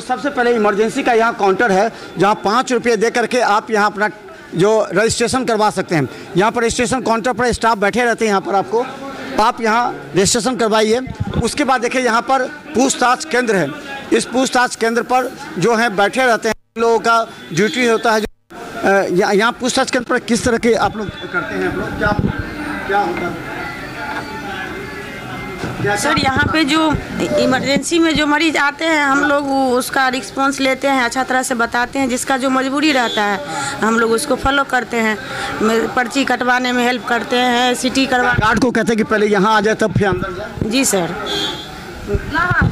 सबसे पहले इमरजेंसी का यहाँ काउंटर है, जहाँ 5 रुपये दे करके आप यहाँ अपना जो रजिस्ट्रेशन करवा सकते हैं। यहाँ पर रजिस्ट्रेशन काउंटर पर स्टाफ बैठे रहते हैं, यहाँ पर आपको आप यहाँ रजिस्ट्रेशन करवाइए। उसके बाद देखिए यहाँ पर पूछताछ केंद्र है। इस पूछताछ केंद्र पर जो है बैठे रहते हैं लोगों का ड्यूटी होता है। यहाँ पूछताछ केंद्र पर किस तरह के आप लोग करते हैं? आप लोग क्या होता है सर? यहाँ पे जो इमरजेंसी में जो मरीज आते हैं हम लोग उसका रिस्पॉन्स लेते हैं, अच्छा तरह से बताते हैं। जिसका जो मजबूरी रहता है हम लोग उसको फॉलो करते हैं, पर्ची कटवाने में हेल्प करते हैं, सिटी करवा। गार्ड को कहते हैं कि पहले यहाँ आ जाए तब फिर अंदर जाए। जी सर।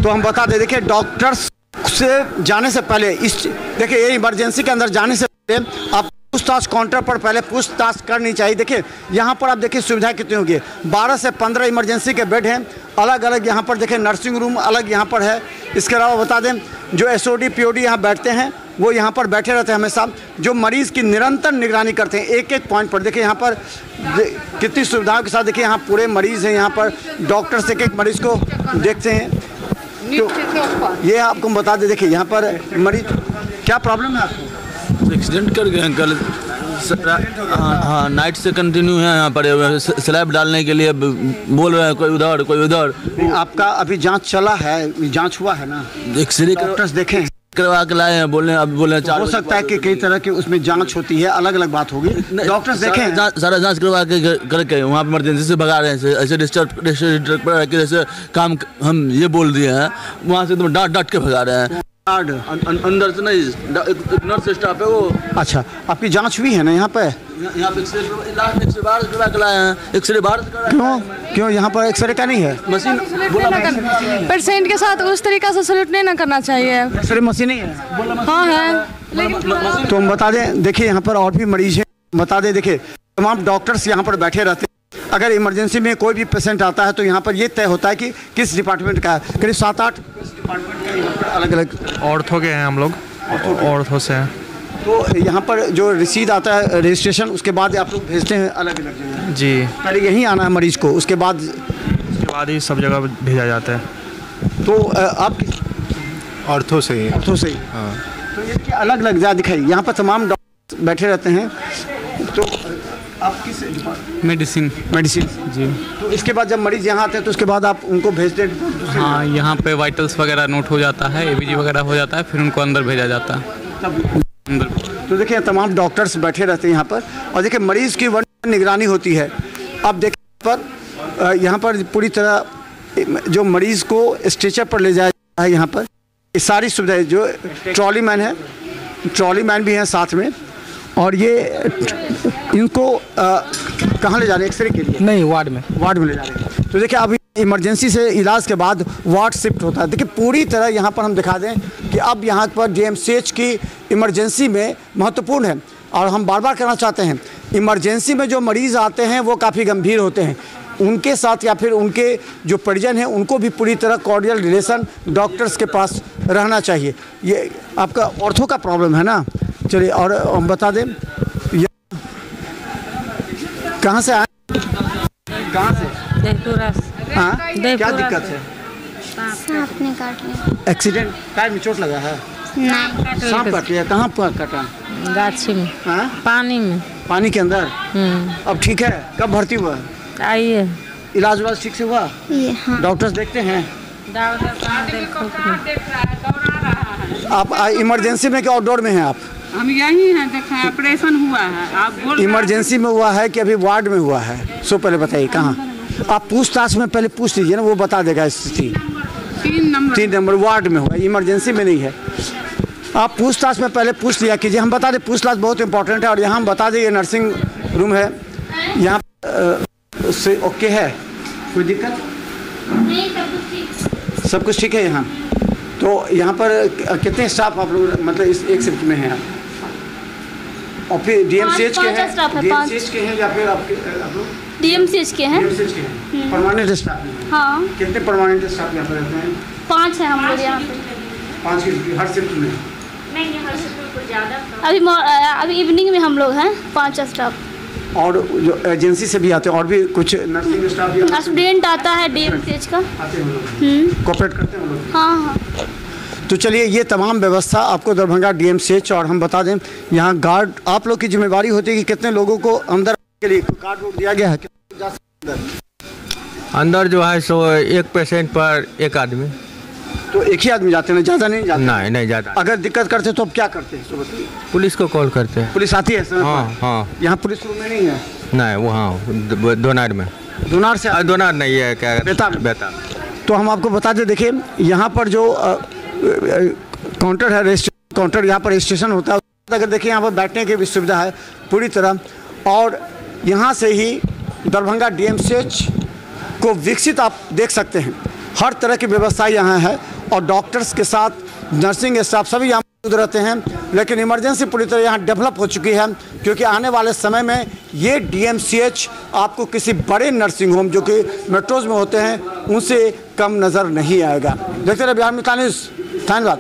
तो हम बता दें, देखिए डॉक्टर्स से जाने से पहले देखिए ये इमरजेंसी के अंदर जाने से पहले आप पूछताछ काउंटर पर पहले पूछताछ करनी चाहिए। देखिए यहाँ पर आप देखिए सुविधा कितनी होगी। 12 से 15 इमरजेंसी के बेड हैं, अलग अलग यहाँ पर देखिए नर्सिंग रूम अलग यहाँ पर है। इसके अलावा बता दें जो SOD POD यहाँ बैठते हैं वो यहाँ पर बैठे रहते हैं हमेशा, जो मरीज़ की निरंतर निगरानी करते हैं एक एक पॉइंट पर। देखिए यहाँ पर कितनी सुविधाओं के साथ देखिए यहाँ पूरे मरीज़ हैं, यहाँ पर डॉक्टर्स एक एक मरीज़ को देखते हैं। तो ये आपको बता दें, देखिए यहाँ पर मरीज क्या प्रॉब्लम है आपको? एक्सीडेंट कर गए हैं कल। हाँ नाइट से कंटिन्यू है यहाँ पर स्लैब डालने के लिए बोल रहे हैं, कोई उधर कोई उधर। आपका अभी जांच चला है, जांच हुआ है ना? एक्सरे डॉक्टर्स देखें करवा के लाए हैं, बोले अब बोले हो सकता है कि कई तरह की उसमें जांच होती है, अलग अलग बात होगी। डॉक्टर्स देखें सारा जांच करवा के करके वहाँ पर इमरजेंसी से भगा रहे हैं। ऐसे डिस्टर्ब पर जैसे काम हम ये बोल दिए हैं, वहाँ से एकदम डांट के भगा रहे हैं। अंदर से नहीं, नर्स स्टाफ है वो। अच्छा, आपकी जांच हुई है ना यहाँ पे? यहाँ पे एक्सरे बाहर करवा के लाए हैं। एक्सरे बाहर क्यों यहाँ पर एक्सरे का नहीं है मशीन? पेशेंट के साथ उस तरीका से सलूट नहीं ना करना चाहिए। एक्सरे मशीन नहीं है? हाँ है। तो हम बता दें, देखिए यहाँ पर और भी मरीज हैं, बता दें देखिए तमाम डॉक्टर्स यहाँ पर बैठे रहते हैं। अगर इमरजेंसी में कोई भी पेशेंट आता है तो यहाँ पर ये तय होता है कि किस डिपार्टमेंट का है। करीब 7-8 डिपार्टमेंट का अलग अलग। ऑर्थो के हैं हम लोग, ऑर्थो से हैं। तो यहाँ पर जो रसीद आता है रजिस्ट्रेशन, उसके बाद आप लोग भेजते हैं अलग अलग जगह? जी, पहले यहीं आना है मरीज को, उसके बाद ही सब जगह भेजा जाता है। तो आप ऑर्थो से ही? ऑर्थो से ही। हाँ। तो ये अलग अलग जगह दिखाई, यहाँ पर तमाम डॉक्टर बैठे रहते हैं। तो आप किस मेडिसिन जी। तो इसके बाद जब मरीज यहाँ आते हैं तो उसके बाद आप उनको भेजते हैं? हाँ, यहाँ पे वाइटल्स वगैरह नोट हो जाता है, ABG वगैरह हो जाता है, फिर उनको अंदर भेजा जाता है। तब अंदर तो देखिए तमाम डॉक्टर्स बैठे रहते हैं यहाँ पर, और देखिए मरीज की निगरानी होती है। अब देखिए पर यहाँ पर पूरी तरह जो मरीज को स्ट्रेचर पर ले जाया जाता है। यहाँ पर ये सारी सुविधाएं, जो ट्रॉली मैन है, ट्रॉली मैन भी हैं साथ में। और ये इनको कहाँ ले जा रहे हैं? एक्सरे के लिए? नहीं, वार्ड में ले जा रहे हैं। तो देखिए अब इमरजेंसी से इलाज के बाद वार्ड शिफ्ट होता है। देखिए पूरी तरह यहाँ पर हम दिखा दें कि अब यहाँ पर DMCH की इमरजेंसी में महत्वपूर्ण है। और हम बार बार कहना चाहते हैं, इमरजेंसी में जो मरीज़ आते हैं वो काफ़ी गंभीर होते हैं, उनके साथ या फिर उनके जो परिजन हैं उनको भी पूरी तरह कॉर्डियल रिलेशन डॉक्टर्स के पास रहना चाहिए। ये आपका ऑर्थो का प्रॉब्लम है ना? चलिए, और हम बता दें कहाँ से आए? कहाँ से? हाँ, क्या दिक्कत है? सांप ने काट लिया। एक्सीडेंट? पैर में चोट लगा है? नहीं। सांप काट लिया? कहाँ पर काटा? गाछी में। हाँ? पानी के अंदर? अब ठीक है? कब भर्ती हुआ? आइए। इलाज वाज ठीक से हुआ? हाँ। डॉक्टर्स देखते हैं? आप इमरजेंसी में क्या आउटडोर में हैं आप? हम यही हैं, देखा ऑपरेशन हुआ है। आप बोल इमरजेंसी में हुआ है कि अभी वार्ड में हुआ है? सो पहले बताइए कहाँ? आप पूछताछ में पहले पूछ लीजिए ना, वो बता देगा स्थिति। 3 नंबर वार्ड में हुआ, इमरजेंसी में नहीं है। आप पूछताछ में पहले पूछ लिया कीजिए। हम बता दें पूछताछ बहुत इंपॉर्टेंट है। और यहाँ हम बता दें ये नर्सिंग रूम है, यहाँ उससे ओके है, कोई दिक्कत नहीं? सब कुछ ठीक है यहाँ? तो यहाँ पर कितने स्टाफ आप लोग, मतलब इस एक शिफ्ट में हैं आप? और फिर DMCH के हैं? DMCH के हैं या फिर आप लोग? DMCH के हैं। Permanent staff? हाँ। कितने परमानेंट स्टाफ यहाँ पर रहते हैं? 5 हैं हम लोग यहाँ पे। 5 की हर शिफ्ट में? नहीं, हर शिफ्ट में कुछ ज़्यादा। अभी इवनिंग में हम लोग हैं 5 स्टाफ। और जो एजेंसी से भी आते हैं और भी कुछ नर्सिंग स्टाफ भी? स्टूडेंट आता है DMCH का। आते हैं लोग? कोऑपरेट करते हैं लोग? हाँ। तो चलिए ये तमाम व्यवस्था आपको दरभंगा डीएमसीएच, और हम बता दें यहाँ गार्ड आप लोग की जिम्मेदारी होती है कि कितने लोगों को अंदर के लिए कार्ड वोट दिया गया है? अंदर जो है सो एक पेशेंट पर एक आदमी। तो एक ही आदमी जाते हैं, ज़्यादा नहीं जाते? नहीं जाता। अगर दिक्कत करते तो अब क्या करते हैं? पुलिस को कॉल करते हैं। पुलिस आती है समय पर? हाँ। यहाँ पुलिस रूम में नहीं है? नहीं, वहाँ दोनार में। दोनार से? दोनार नहीं है, क्या बेताब। तो हम आपको बता दें, देखिए यहाँ पर जो काउंटर है, रजिस्ट्रेशन काउंटर, यहाँ पर रजिस्ट्रेशन होता है। अगर देखिए यहाँ पर बैठने की भी सुविधा है पूरी तरह, और यहाँ से ही दरभंगा डीएमसीएच को विकसित आप देख सकते हैं। हर तरह की व्यवस्था यहाँ है, और डॉक्टर्स के साथ नर्सिंग स्टाफ सभी यहाँ मौजूद रहते हैं। लेकिन इमरजेंसी पूरी तरह यहाँ डेवलप हो चुकी है, क्योंकि आने वाले समय में ये डीएमसीएच आपको किसी बड़े नर्सिंग होम जो कि मेट्रोज में होते हैं उनसे कम नज़र नहीं आएगा। देखते रहे बिहार मित्र न्यूज़। धन्यवाद।